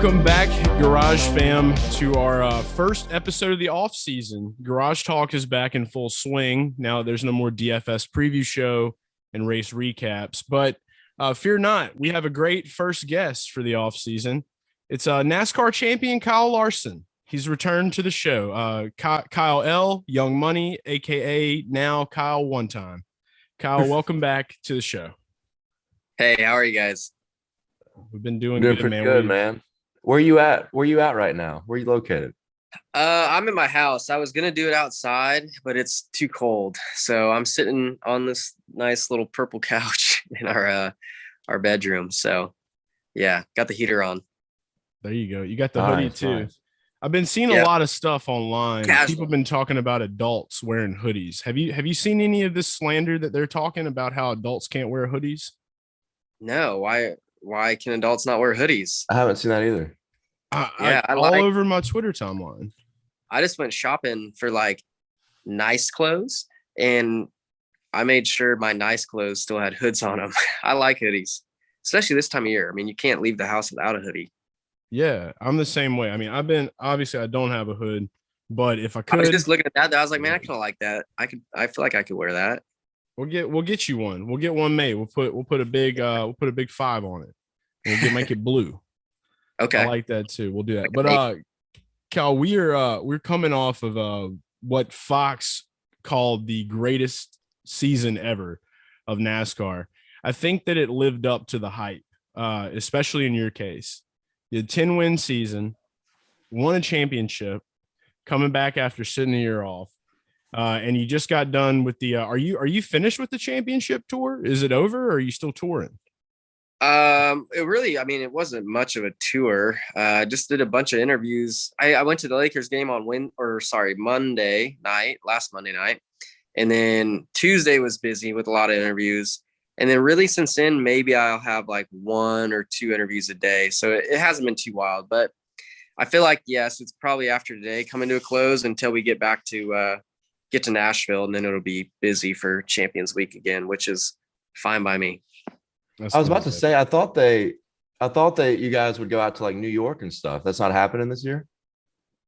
Welcome back, Garage fam, to our first episode of the offseason. Garage Talk is back in full swing. Now there's no more DFS preview show and race recaps, but fear not, we have a great first guest for the offseason. It's NASCAR champion Kyle Larson. He's returned to the show. Kyle L, Young Money, a.k.a. now Kyle One Time. Kyle, welcome back to the show. Hey, how are you guys? We've been doing pretty good, man. Good, man. Where you at? Where you at right now? Where you located? I'm in my house. I was gonna do it outside, but it's too cold. So I'm sitting on this nice little purple couch in our bedroom. So yeah, got the heater on. There you go. You got the hoodie too. Nice. I've been seeing a lot of stuff online. Casual. People have been talking about adults wearing hoodies. Have you seen any of this slander that they're talking about how adults can't wear hoodies? No, why can adults not wear hoodies? I haven't seen that either. All over my Twitter timeline. I just went shopping for like nice clothes, and I made sure my nice clothes still had hoods on them. I like hoodies, especially this time of year. I mean, you can't leave the house without a hoodie. Yeah, I'm the same way. I mean, obviously I don't have a hood, but if I could, I was just looking at that. I was like, man, I kind of like that. I feel like I could wear that. We'll get you one. We'll get one made. We'll put a big 5 on it. We'll make it blue. Okay. I like that too. We'll do that. But Cal, we're coming off of what Fox called the greatest season ever of NASCAR. I think that it lived up to the hype, especially in your case. You had 10-win season, won a championship, coming back after sitting a year off. And you just got done with the are you finished with the championship tour? Is it over, or are you still touring? It wasn't much of a tour. Just did a bunch of interviews. I went to the Lakers game on last Monday night. And then Tuesday was busy with a lot of interviews. And then really since then, maybe I'll have like 1 or 2 interviews a day. So it hasn't been too wild, but I feel like, yes, it's probably after today coming to a close until we get back to, get to Nashville, and then it'll be busy for Champions Week again, which is fine by me. I was about to say, I thought that you guys would go out to like New York and stuff. That's not happening this year.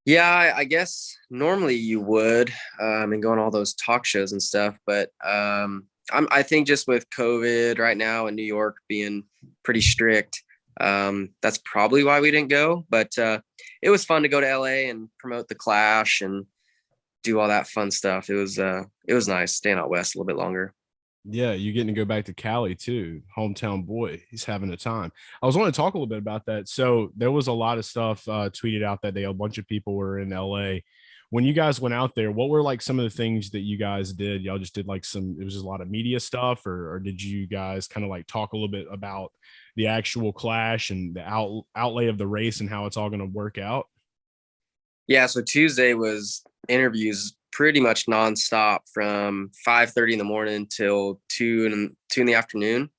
Yeah, I guess normally you would, and go on all those talk shows and stuff. But I think just with COVID right now in New York being pretty strict, that's probably why we didn't go. But it was fun to go to LA and promote the Clash and do all that fun stuff. It was nice staying out west a little bit longer. Yeah, you're getting to go back to Cali too. Hometown boy, he's having a time. I was wanting to talk a little bit about that. So there was a lot of stuff tweeted out that day. A bunch of people were in LA. When you guys went out there, what were like some of the things that you guys did? Y'all just did like it was just a lot of media stuff, or did you guys kind of like talk a little bit about the actual Clash and the outlay of the race and how it's all going to work out? Yeah, so Tuesday was interviews pretty much nonstop from 5:30 in the morning till 2 in the afternoon.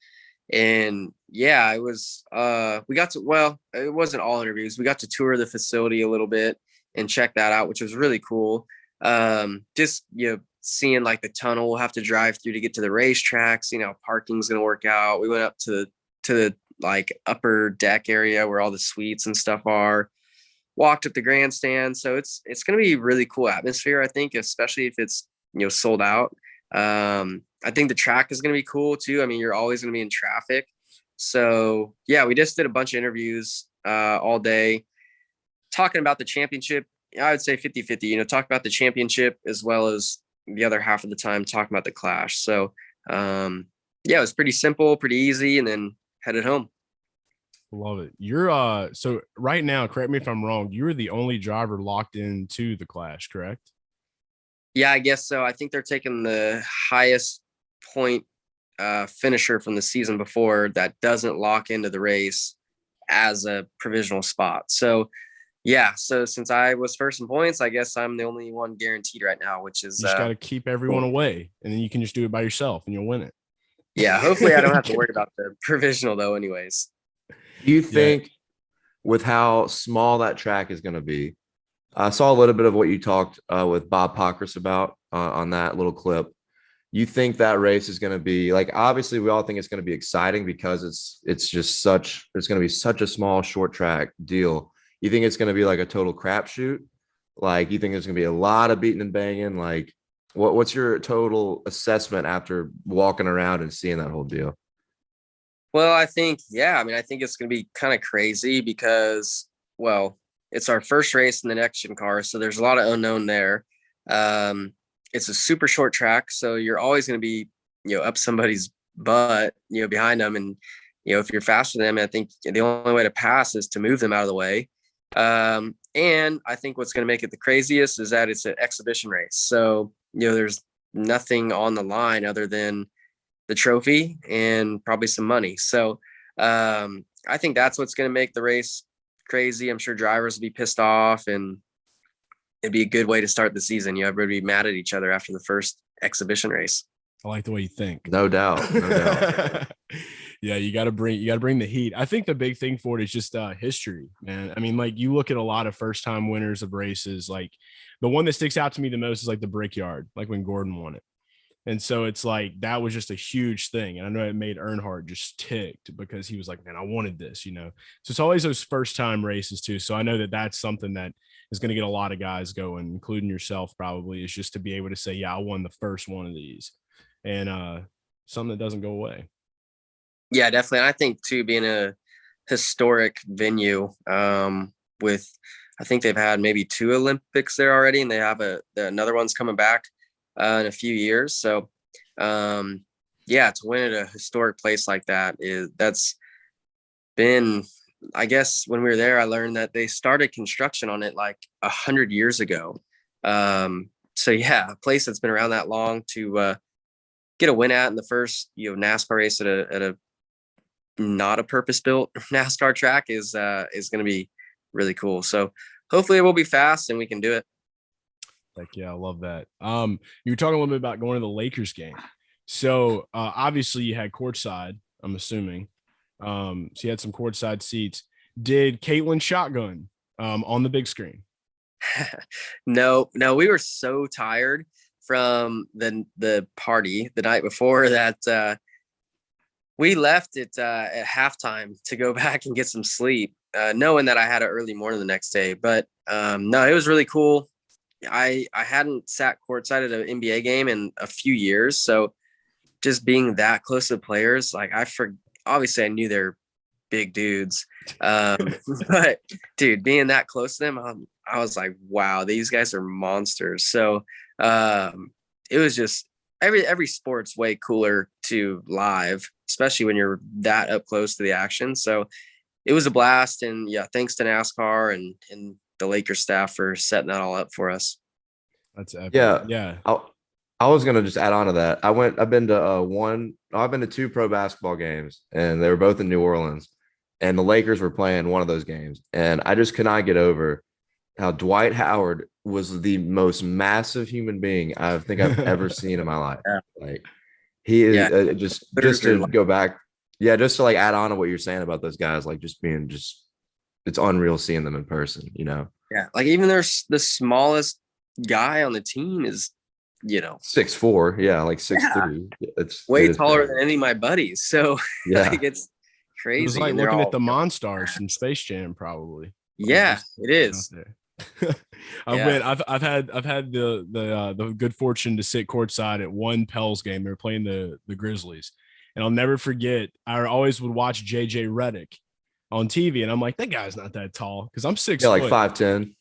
And yeah, it was it wasn't all interviews. We got to tour the facility a little bit and check that out, which was really cool. Just seeing like the tunnel we'll have to drive through to get to the racetrack, seeing how parking's gonna work out. We went up to the like upper deck area where all the suites and stuff are. Walked up the grandstand. So it's going to be really cool atmosphere, I think, especially if it's, sold out. I think the track is going to be cool too. I mean, you're always going to be in traffic. So yeah, we just did a bunch of interviews all day talking about the championship. I would say 50-50, talk about the championship as well as the other half of the time talking about the Clash. So yeah, it was pretty simple, pretty easy, and then headed home. Love it. You're so right now, correct me if I'm wrong, you're the only driver locked into the Clash, correct? Yeah, I guess so. I think they're taking the highest point finisher from the season before that doesn't lock into the race as a provisional spot. So yeah, so since I was first in points, I guess I'm the only one guaranteed right now, which is you just got to keep everyone away, and then you can just do it by yourself and you'll win it. Yeah, hopefully I don't have to worry about the provisional though anyways. Do you think with how small that track is going to be, I saw a little bit of what you talked with Bob Pockris about on that little clip. you think that race is going to be like, obviously we all think it's going to be exciting because it's just such, there's going to be such a small short track deal. You think it's going to be like a total crapshoot? Like, you think there's going to be a lot of beating and banging? Like, what's your total assessment after walking around and seeing that whole deal? Well, I think it's going to be kind of crazy because, well, it's our first race in the next gen car, so there's a lot of unknown there. It's a super short track, so you're always going to be, up somebody's butt, behind them. And, if you're faster than them, I think the only way to pass is to move them out of the way. And I think what's going to make it the craziest is that it's an exhibition race. So, there's nothing on the line other than the trophy and probably some money. So, I think that's what's going to make the race crazy. I'm sure drivers will be pissed off, and it'd be a good way to start the season. Everybody be mad at each other after the first exhibition race. I like the way you think. No doubt. No doubt. Yeah, you got to bring the heat. I think the big thing for it is just history, man. I mean, like, you look at a lot of first-time winners of races. Like, the one that sticks out to me the most is like the Brickyard, like when Gordon won it. And so it's like, that was just a huge thing. And I know it made Earnhardt just ticked because he was like, man, I wanted this, So it's always those first-time races too. So I know that that's something that is going to get a lot of guys going, including yourself probably, is just to be able to say, yeah, I won the first one of these. And something that doesn't go away. Yeah, definitely. And I think too, being a historic venue, with, I think they've had maybe 2 Olympics there already, and they have another one's coming back in a few years. So, to win at a historic place like that's been, I guess when we were there, I learned that they started construction on it like 100 years ago. So yeah, a place that's been around that long to get a win at in the first, NASCAR race at a not a purpose-built NASCAR track is going to be really cool. So hopefully it will be fast and we can do it. Like, yeah, I love that. You were talking a little bit about going to the Lakers game. So obviously you had courtside, I'm assuming. So you had some courtside seats. Did Caitlin shotgun on the big screen? No, we were so tired from the party the night before that we left it at halftime to go back and get some sleep, knowing that I had an early morning the next day. But no, it was really cool. I hadn't sat courtside at an NBA game in a few years, so just being that close to the players, like obviously I knew they're big dudes, but dude, being that close to them, I was like, wow, these guys are monsters. So it was just every sport's way cooler to live, especially when you're that up close to the action. So it was a blast, and yeah, thanks to NASCAR and the Lakers staff for setting that all up for us. That's epic. Yeah. I was gonna just add on to that. I've been to 2 pro basketball games, and they were both in New Orleans, and the Lakers were playing one of those games, and I just could not get over how Dwight Howard was the most massive human being I think I've ever seen in my life. Yeah. Like, he is just to go back. Yeah. Just to like add on to what you're saying about those guys, like just being it's unreal seeing them in person, Yeah. Like even there's the smallest guy on the team is, 6'4". Yeah. Like 6'3". It's way taller than any of my buddies. So yeah, like, it's crazy. It was like looking at the Monstars from Space Jam, probably. Yeah, it is. I've had the good fortune to sit courtside at one Pels game. They were playing the Grizzlies, and I'll never forget. I always would watch JJ Redick on TV, and I'm like, that guy's not that tall because I'm 6 foot. Like 5'10".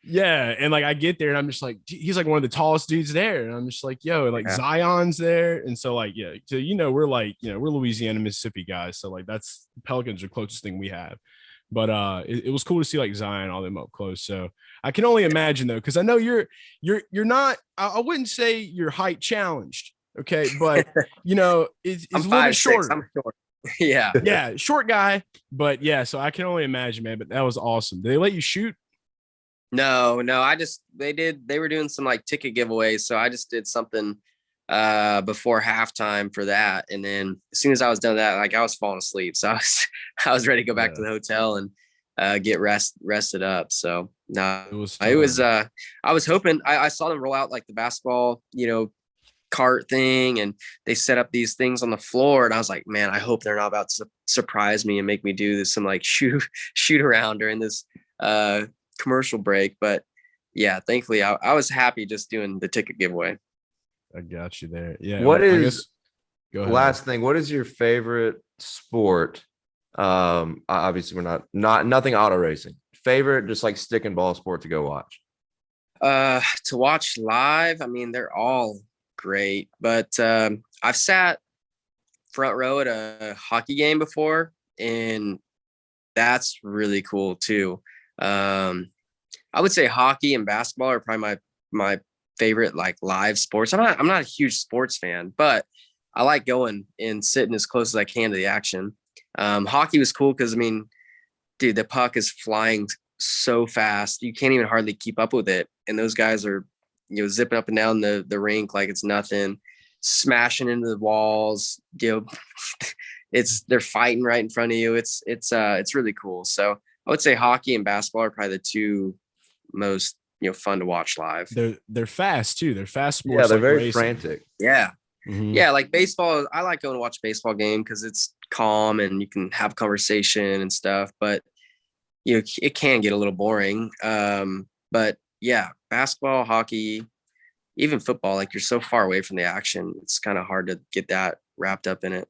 Yeah, and like I get there, and I'm just like, he's like one of the tallest dudes there, and I'm just like, yo, like Zion's there, and so like, yeah, so we're like, we're Louisiana, Mississippi guys, so like that's Pelicans are the closest thing we have. But it was cool to see like Zion, all them up close. So I can only imagine though, because I know you're not. I wouldn't say you're height challenged, okay, but it's a little bit shorter. I'm short. Yeah, short guy, but yeah. So I can only imagine, man. But that was awesome. Did they let you shoot? No. They were doing some like ticket giveaways, so I just did something before halftime for that, and then as soon as I was done that, like I was falling asleep, so I was ready to go back to the hotel and get rested up. So no, it was I was hoping I saw them roll out like the basketball cart thing, and they set up these things on the floor, and I was like, man, I hope they're not about to surprise me and make me do this, some like shoot around during this commercial break. But yeah, thankfully I was happy just doing the ticket giveaway. I got you there. Yeah. What I is guess, go ahead. last thing? What is your favorite sport? Obviously we're not nothing auto racing. Favorite, just like stick and ball sport to go watch. To watch live, I mean, they're all great, but I've sat front row at a hockey game before, and that's really cool too. I would say hockey and basketball are probably my favorite like live sports. I'm not a huge sports fan, but I like going and sitting as close as I can to the action. Hockey was cool because, I mean, dude, the puck is flying so fast you can't even hardly keep up with it, and those guys are, you know, zipping up and down the rink like it's nothing, smashing into the walls, you know. They're fighting right in front of you. It's really cool. So I would say hockey and basketball are probably the two most, you know, fun to watch live. They're fast too. They're fast sports. Yeah, they're like very racing. frantic. Yeah. Mhm. Yeah, like baseball, I like going to watch a baseball game because it's calm and you can have conversation and stuff, but you know, it can get a little boring. But yeah, basketball, hockey, even football, like you're so far away from the action, it's kind of hard to get that wrapped up in it.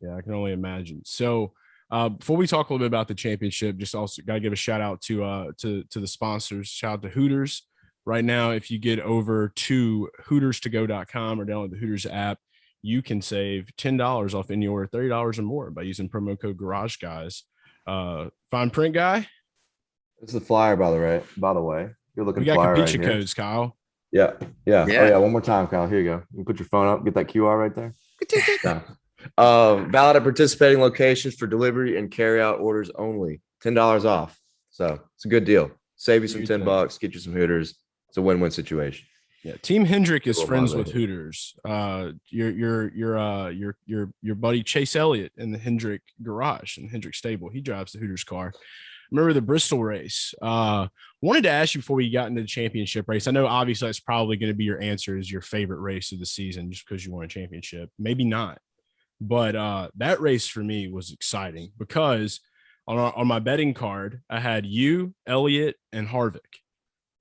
Yeah, I can only imagine. So before we talk a little bit about the championship, just also got to give a shout out to the sponsors. Shout out to Hooters. Right now, if you get over to hooterstogo.com or download the Hooters app, you can save $10 off any order, $30 or more by using promo code Garage Guys. Fine print guy. It's the flyer, by the way. You're looking. We got flyer Capiche right codes, Kyle. Yeah. Yeah. Oh yeah. One more time, Kyle. Here you go. You put your phone up. Get that QR right there. Yeah. Valid at participating locations for delivery and carry out orders only. $10 off. So it's a good deal. Save you some $10. Get you some Hooters. It's a win-win situation. Yeah, Team Hendrick is Little friends mod with later. Hooters. Your buddy Chase Elliott in the Hendrick garage in the Hendrick stable. He drives the Hooters car. Remember the Bristol race? Wanted to ask you before we got into the championship race. I know obviously that's probably going to be your answer is your favorite race of the season just because you won a championship. Maybe not, but that race for me was exciting because on my betting card I had you, Elliott, and Harvick.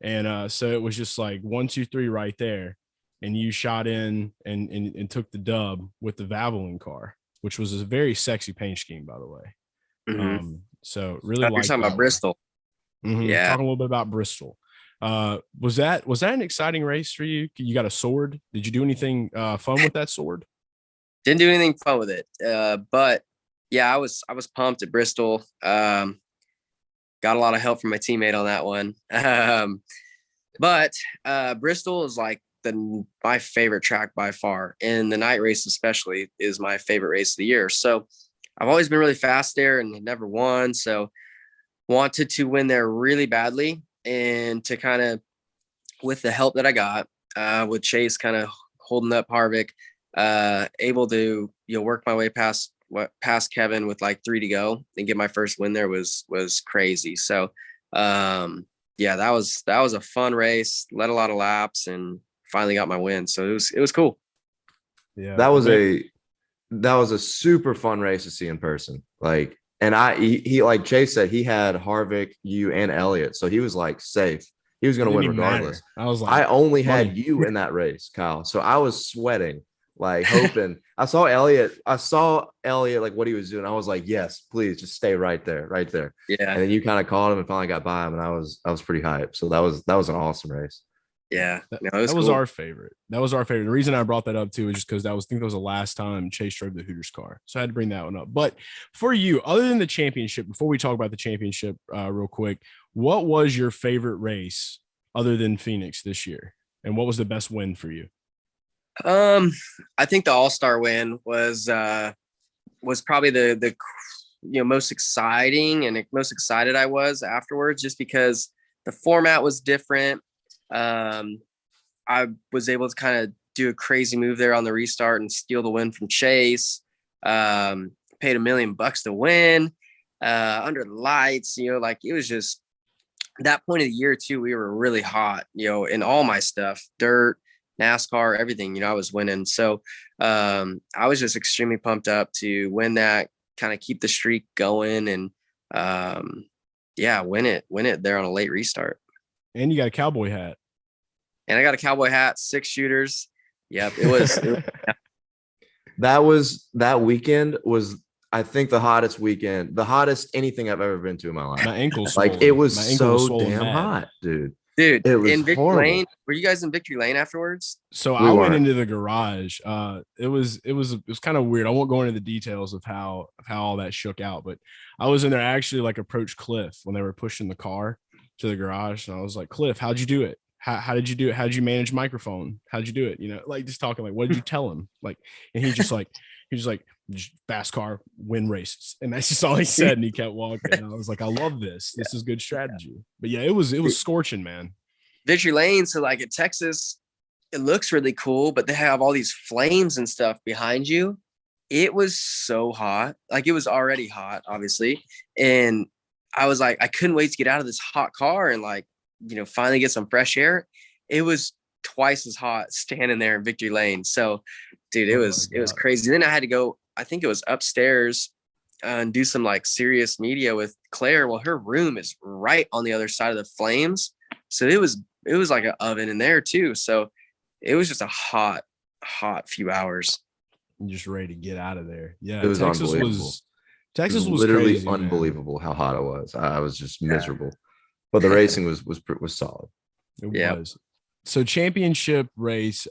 And so it was just like 1, 2, 3 right there. And you shot in and took the dub with the Valvoline car, which was a very sexy paint scheme, by the way. Mm-hmm. So really You're like talking about Bristol. Mm-hmm. Yeah. Talking a little bit about Bristol. Was that an exciting race for you? You got a sword. Did you do anything fun with that sword? Didn't do anything fun with it. But yeah, I was pumped at Bristol. Got a lot of help from my teammate on that one. But Bristol is like my favorite track by far. And the night race especially is my favorite race of the year. So I've always been really fast there and never won. So wanted to win there really badly. And to kind of, with the help that I got, with Chase kind of holding up Harvick, able to, you know, work my way past Kevin with like 3 to go and get my first win there was crazy. So yeah, that was a fun race, led a lot of laps and finally got my win. So it was cool. Yeah. That was a super fun race to see in person. Like, and he like Chase said, he had Harvick, you, and Elliott. So he was like safe. He was going to win regardless. I was like, I only had you in that race, Kyle. So I was sweating, like hoping. I saw Elliott like what he was doing. I was like, yes, please just stay right there. Yeah. And then you kind of called him and finally got by him, and I was pretty hyped. So that was an awesome race. Yeah. That was our favorite. That was our favorite. The reason I brought that up too is just because I think that was the last time Chase drove the Hooters car. So I had to bring that one up. But for you, other than the championship, before we talk about the championship real quick, what was your favorite race other than Phoenix this year? And what was the best win for you? I think the All-Star win was probably the most exciting and most excited I was afterwards, just because the format was different. I was able to kind of do a crazy move there on the restart and steal the win from Chase. Paid $1 million to win, under the lights, like it was just that point of the year too. We were really hot, in all my stuff, dirt, NASCAR, everything, I was winning. So I was just extremely pumped up to win that, kind of keep the streak going, and win it there on a late restart. And you got a cowboy hat. And I got a cowboy hat, 6 shooters. Yep. It was that weekend was, I think, the hottest weekend, the hottest anything I've ever been to in my life. My ankle's like swollen. it was so swollen damn bad. hot, dude. Dude, it was in Victory horrible. Lane. Were you guys in Victory Lane afterwards? So I went into the garage. It was kind of weird. I won't go into the details of how all that shook out, but I was in there, actually like approached Cliff when they were pushing the car to the garage, and I was like, Cliff, how'd you do it? How did you do it? How'd you manage microphone? How'd you do it? Like just talking, like, what did you tell him? Like, and he just like fast car, win races. And that's just all he said. And he kept walking. And I was like, I love this. This is good strategy. But yeah, it was scorching, man. Victory Lane. So like at Texas, it looks really cool, but they have all these flames and stuff behind you. It was so hot. Like it was already hot, obviously. And I was like, I couldn't wait to get out of this hot car and like, finally get some fresh air. It was twice as hot standing there in Victory Lane. So dude, it was crazy. Then I had to go, I think it was upstairs and do some like serious media with Claire. Well, her room is right on the other side of the flames. So it was like an oven in there too. So it was just a hot few hours. I'm just ready to get out of there. Yeah. It was unbelievable. Texas was literally crazy, unbelievable, man. How hot it was. I was just miserable, but the racing was solid. It was. So championship race,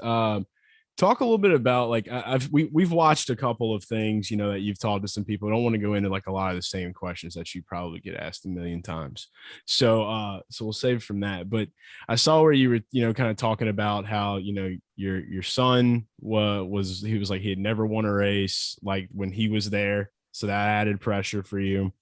talk a little bit about like we've watched a couple of things, that you've talked to some people. I don't want to go into like a lot of the same questions that you probably get asked a million times. So we'll save from that. But I saw where you were, kind of talking about how, your son he was like, he had never won a race like when he was there. So that added pressure for you.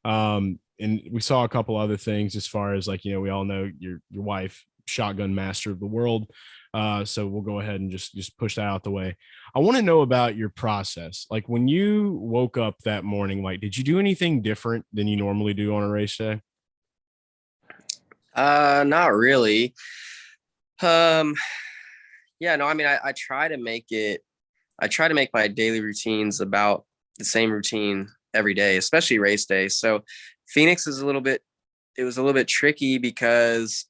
And we saw a couple other things as far as like, we all know your wife, shotgun master of the world. So we'll go ahead and just push that out the way. I want to know about your process. Like when you woke up that morning, like, did you do anything different than you normally do on a race day? Not really. Yeah, no, I mean, I try to make my daily routines about the same routine every day, especially race day. So Phoenix is it was a little bit tricky because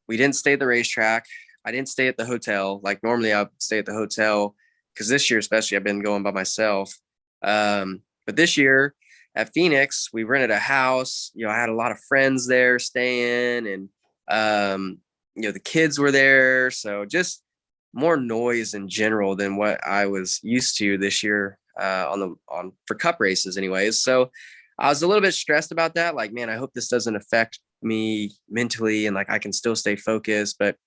we didn't stay at the racetrack. I didn't stay at the hotel. Like normally I would stay at the hotel because this year, especially, I've been going by myself. But this year at Phoenix, we rented a house. I had a lot of friends there staying, and the kids were there. So just more noise in general than what I was used to this year for cup races anyways. So I was a little bit stressed about that. Like, man, I hope this doesn't affect me mentally and like I can still stay focused. But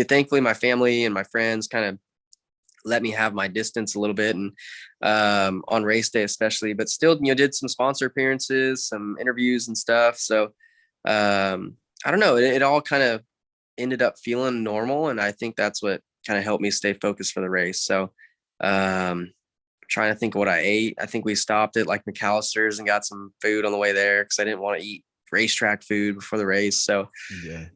thankfully my family and my friends kind of let me have my distance a little bit, and on race day especially, but still did some sponsor appearances, some interviews and stuff. So I don't know, it all kind of ended up feeling normal, and I think that's what kind of helped me stay focused for the race. So trying to think of what I ate. I think we stopped at like McAllister's and got some food on the way there because I didn't want to eat racetrack food before the race. So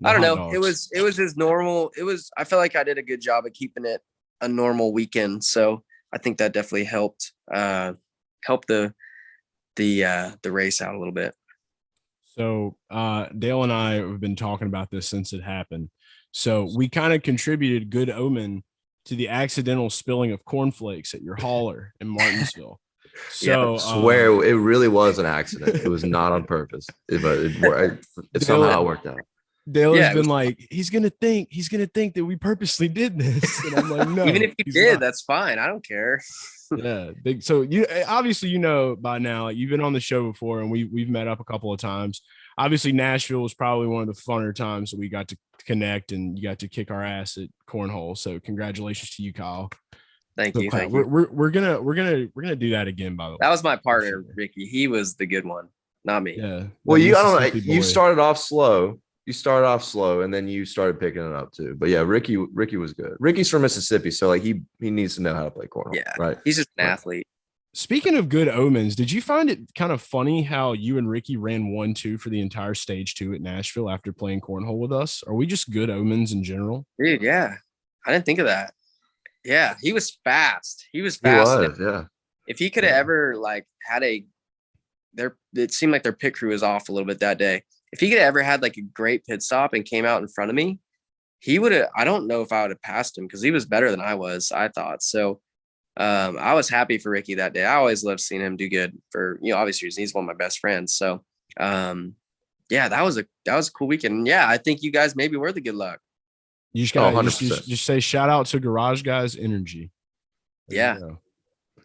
I don't know. Dogs. It was as normal. I felt like I did a good job of keeping it a normal weekend. So I think that definitely helped the race out a little bit. So Dale and I have been talking about this since it happened. So we kind of contributed good omen to the accidental spilling of cornflakes at your hauler in Martinsville. So I swear it really was an accident. It was not on purpose, but it somehow worked out. Dale has been like, he's gonna think that we purposely did this, and I'm like, no. Even if you did, that's fine. I don't care. Yeah, big. So you obviously by now, like, you've been on the show before, and we've met up a couple of times. Obviously, Nashville was probably one of the funner times that we got to connect, and you got to kick our ass at cornhole. So congratulations to you, Kyle. Thank you. We're gonna do that again. By the way, that was my partner, Ricky. He was the good one, not me. Yeah. Well, I don't know. You started off slow. And then you started picking it up too. But yeah, Ricky was good. Ricky's from Mississippi, so like he needs to know how to play cornhole. Yeah, right. He's just an athlete. Speaking of good omens, did you find it kind of funny how you and Ricky ran 1-2 for the entire stage 2 at Nashville after playing cornhole with us? Are we just good omens in general? Dude, yeah. I didn't think of that. Yeah, he was fast. He was He fast. was, yeah. If he could have ever like had it seemed like their pit crew was off a little bit that day. If he could have ever had like a great pit stop and came out in front of me, he would have. I don't know if I would have passed him because he was better than I was. I thought so. I was happy for Ricky that day. I always loved seeing him do good for obvious reasons. He's one of my best friends. So, yeah, that was a cool weekend. And yeah, I think you guys maybe were the good luck. You just got just say shout out to Garage Guys Energy. Yeah.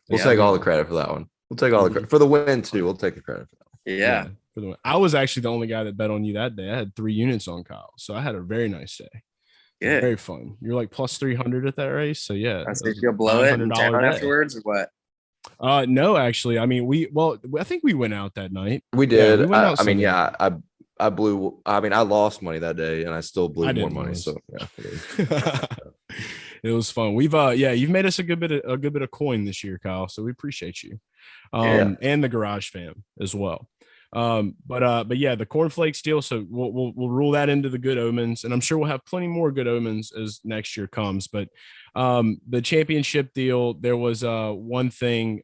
We'll take all the credit for that one. We'll take all the credit for the win too. We'll take the credit for that one. Yeah. For the win. I was actually the only guy that bet on you that day. I had 3 units on Kyle. So I had a very nice day. Good. Very fun. You're like plus 300 at that race. So yeah. I think you'll blow it in town afterwards or what? No, actually. I mean, I think we went out that night. We did. Yeah, I blew. I mean, I lost money that day, and I still blew more money. So yeah, it was fun. We've you've made us a good bit of coin this year, Kyle. So we appreciate you, and the Garage fam as well. But yeah, the Cornflakes deal. So we'll rule that into the good omens, and I'm sure we'll have plenty more good omens as next year comes. But the championship deal, there was one thing.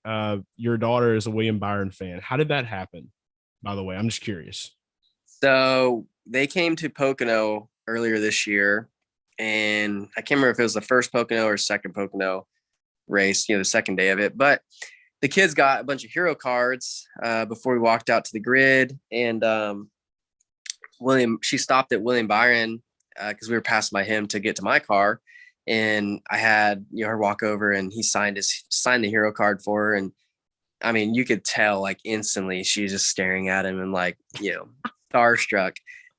Your daughter is a William Byron fan. How did that happen? By the way, I'm just curious. So they came to Pocono earlier this year, and I can't remember if it was the first Pocono or second Pocono race, the second day of it. But the kids got a bunch of hero cards before we walked out to the grid. And she stopped at William Byron because we were passing by him to get to my car. And I had her walk over, and he signed the hero card for her. And I mean, you could tell like instantly she's just staring at him and like, starstruck.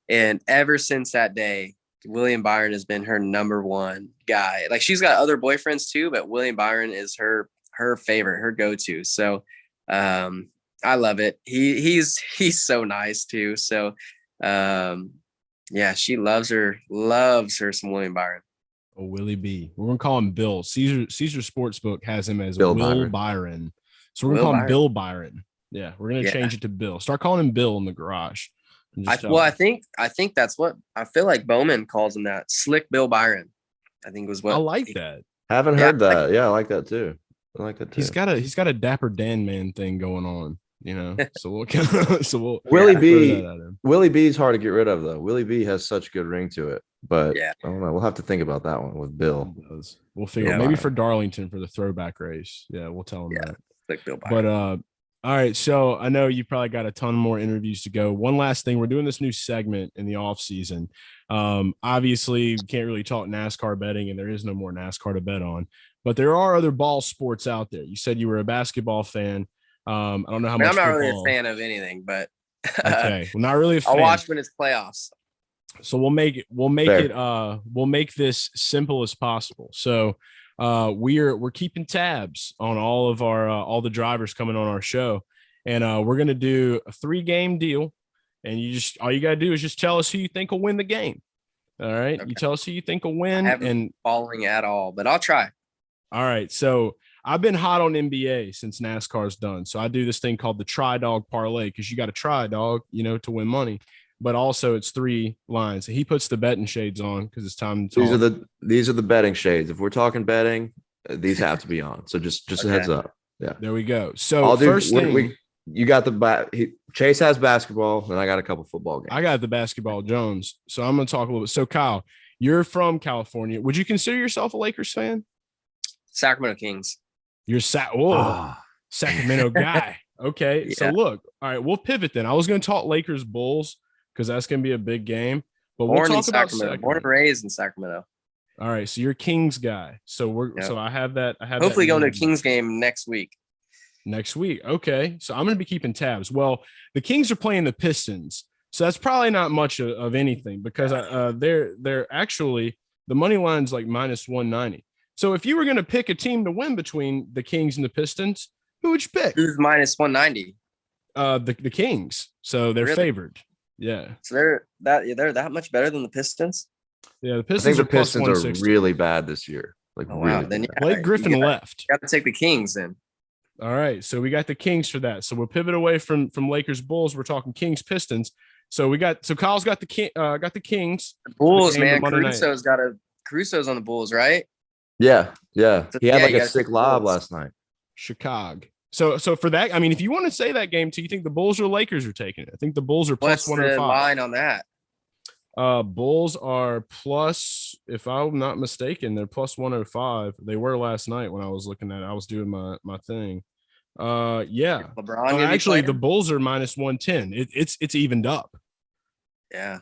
And ever since that day, William Byron has been her number one guy. Like, she's got other boyfriends too, but William Byron is her favorite, her go-to. So I love it. He's so nice too. So yeah, she loves her some William Byron. Oh, Willie B. We're gonna call him Bill. Caesar Sportsbook has him as Bill Byron. So we're gonna call him Bill Byron. Yeah, we're gonna change it to Bill. Start calling him Bill in the garage. I think that's what I feel like Bowman calls him, that Slick Bill Byron. I think was what I like that. Haven't heard that. Yeah, I like that too. He's got a Dapper Dan man thing going on, So we'll Willie B's hard to get rid of though. Willie B has such good ring to it, but I don't know. We'll have to think about that one with Bill. We'll figure out maybe for Darlington for the throwback race. Yeah, we'll tell him that. Like Bill Byron. But all right, so I know you probably got a ton more interviews to go. One last thing, we're doing this new segment in the off season. Obviously, we can't really talk NASCAR betting, and there is no more NASCAR to bet on. But there are other ball sports out there. You said you were a basketball fan. I don't know how much. I'm not really a fan of anything, but okay, well, not really a fan. I'll watch when it's playoffs. So we'll make this simple as possible. So we're keeping tabs on all of our all the drivers coming on our show, and we're gonna do a 3-game deal, and all you gotta do is just tell us who you think will win the game. All right, okay. You tell us who you think will win. I haven't following at all, but I'll try. All right, so I've been hot on NBA since NASCAR's done, so I do this thing called the try dog parlay, because you got to try dog, to win money. But also it's 3 lines. He puts the betting shades on because it's time to talk. These are the betting shades. If we're talking betting, these have to be on. So just a heads up. Yeah. There we go. So first thing, you got Chase has basketball, and I got a couple football games. I got the basketball Jones. So I'm gonna talk a little bit. So Kyle, you're from California. Would you consider yourself a Lakers fan? Sacramento Kings. You're Sacramento guy. Okay. Yeah. So look, all right, we'll pivot then. I was gonna talk Lakers Bulls, because that's going to be a big game. But we'll talk about Sacramento. Born and raised in Sacramento. All right, so you're a Kings guy. So so I have that. Hopefully going to a Kings game next week. Next week, okay. So I'm going to be keeping tabs. Well, the Kings are playing the Pistons, so that's probably not much of anything, because they're actually, the money line's like minus 190. So if you were going to pick a team to win between the Kings and the Pistons, who would you pick? Who's minus 190? The Kings. So they're favored. Yeah. So they're that much better than the Pistons? Yeah, the Pistons. I think the Pistons are really bad this year. Like, oh, wow. Then Blake Griffin left. You got to take the Kings then. All right, so we got the Kings for that. So we'll pivot away from Lakers Bulls. We're talking Kings Pistons. So Kyle's got the Kings. The Bulls, man. Caruso's on the Bulls, right? Yeah. Yeah. So, He had yeah, like you a gotta sick take the lob Bulls. last night. Chicago. So for that, I mean, if you want to say that game too, you think the Bulls or Lakers are taking it? I think the Bulls are plus What's the 105. line on that? Bulls are plus, if I'm not mistaken, they're plus 105. They were last night when I was looking at it. I was doing my thing. Yeah. LeBron gonna be Actually, the playing? Bulls are minus 110. It's evened up. Yeah.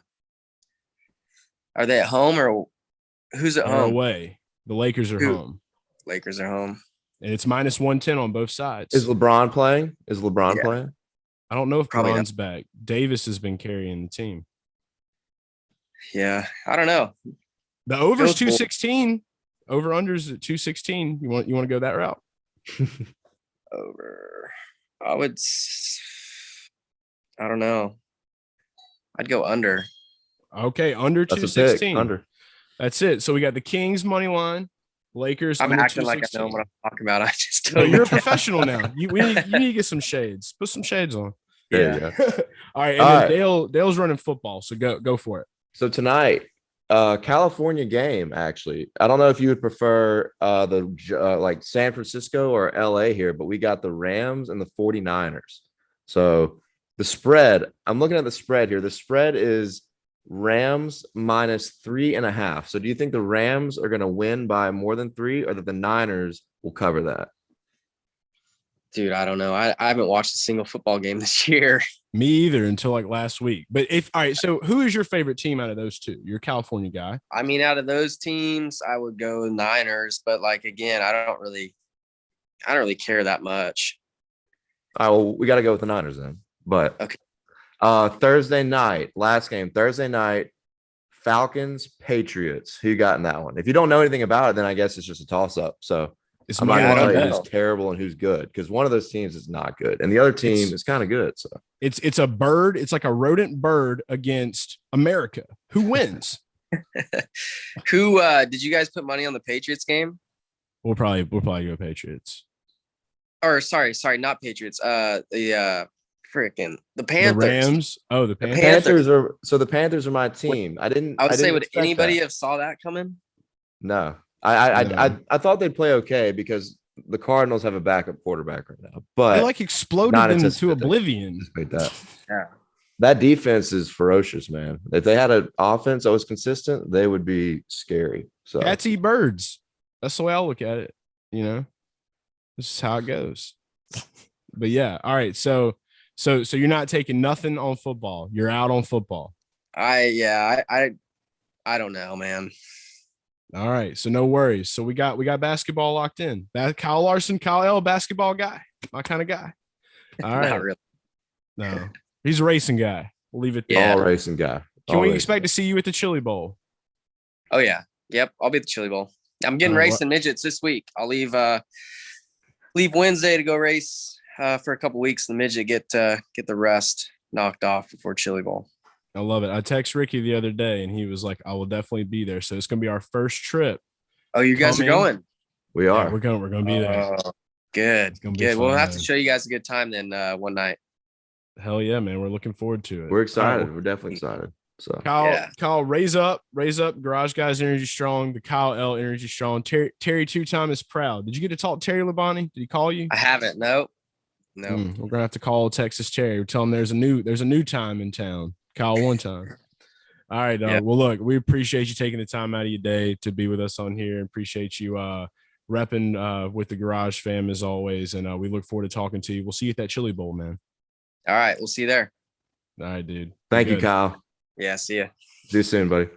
Are they at home or who's at They're home? away. The Lakers are Who? home. Lakers are home. And it's minus 110 on both sides. Is LeBron playing? Yeah. Playing? I don't know if Probably Bron's back. Davis has been carrying the team. Yeah. I don't know. The over's Feels cool. 216. Over unders at 216. You want to go that route? Over. I don't know. I'd go under. Okay, under That's a 216. pick. Under. That's it. So we got the Kings money line, Lakers. I'm under acting like I know 216. what I'm talking about. I just No, don't. you're a professional now. You need to get some shades. Put some shades on. There you Yeah. go. All right, and All then right. Dale's running football, so go for it. So tonight, California game, actually. I don't know if you would prefer like San Francisco or LA here, but we got the Rams and the 49ers. So the spread, I'm looking at the spread here. The spread is Rams minus 3.5. So do you think the Rams are going to win by more than 3, or that the Niners will cover that? Dude, I don't know. I haven't watched a single football game this year. Me either until like last week. But all right, so who is your favorite team out of those two? You're a California guy. I mean, out of those teams, I would go Niners, but like again, I don't really care that much. All right, well, we got to go with the Niners then. But Okay. Thursday night, last game, Thursday night, Falcons, Patriots. Who you got in that one? If you don't know anything about it, then I guess it's just a toss-up. So It's I'm not money going to line tell you bet. who's terrible and who's good, because one of those teams is not good, and the other team is kind of good. So It's a bird. It's like a rodent bird against America. Who wins? Who did you guys put money on the Patriots game? We'll probably go Patriots. Or sorry, not Patriots. The Panthers. The Rams. Oh, the Panthers. Panthers. the Panthers are my team. I would say, didn't would expect anybody that. have saw that coming? No. No. I thought they'd play okay because the Cardinals have a backup quarterback right now, but They like exploded not them to anticipated. oblivion. anticipate that. Yeah. That defense is ferocious, man. If they had an offense that was consistent, they would be scary. So Cats eat birds. That's the way I look at it. You know, this is how it goes. But yeah, all right. So you're not taking nothing on football. You're out on football. I don't know, man. All right. So no worries. So we got basketball locked in. That Kyle Larson, Kyle L, basketball guy, my kind of guy. All right. Not really. No, he's a racing guy. We'll leave it. Yeah. all racing guy. Can All we racing expect to see you at the Chili Bowl? Oh yeah. Yep. I'll be at the Chili Bowl. I'm getting racing midgets this week. I'll leave Wednesday to go race for a couple weeks. The midget get the rest knocked off before Chili Bowl. I love it. I texted Ricky the other day and he was like, I will definitely be there. So it's gonna be our first trip. Oh, you guys are going? We Yeah, are. we're gonna be there. Good. gonna be Good. We'll fun, have to man. show you guys a good time then one night. Hell yeah, man. We're looking forward to it. We're excited. Kyle, We're definitely excited. So Kyle, raise up. Garage Guys Energy Strong, the Kyle L Energy Strong. Terry two-time is proud. Did you get to talk to Terry Labonte? Did he call you? I haven't. No. We're gonna have to call Texas Terry. We're telling him there's a new time in town. Kyle one time. All right. Yeah. Well, look, we appreciate you taking the time out of your day to be with us on here, and appreciate you repping with the Garage fam as always. And we look forward to talking to you. We'll see you at that Chili Bowl, man. All right. We'll see you there. All right, dude. thank you, Good. Kyle. Yeah. See ya. See you soon, buddy.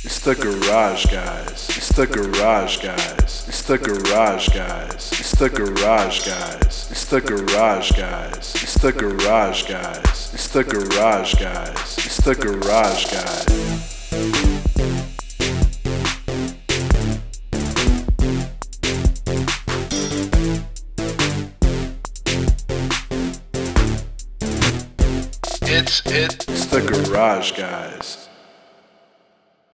It's the Garage Guys. It's the Garage Guys. It's the Garage Guys. It's the Garage Guys. It's the Garage Guys. It's the Garage Guys. It's the Garage Guys. It's the Garage Guys. It's the Garage Guys.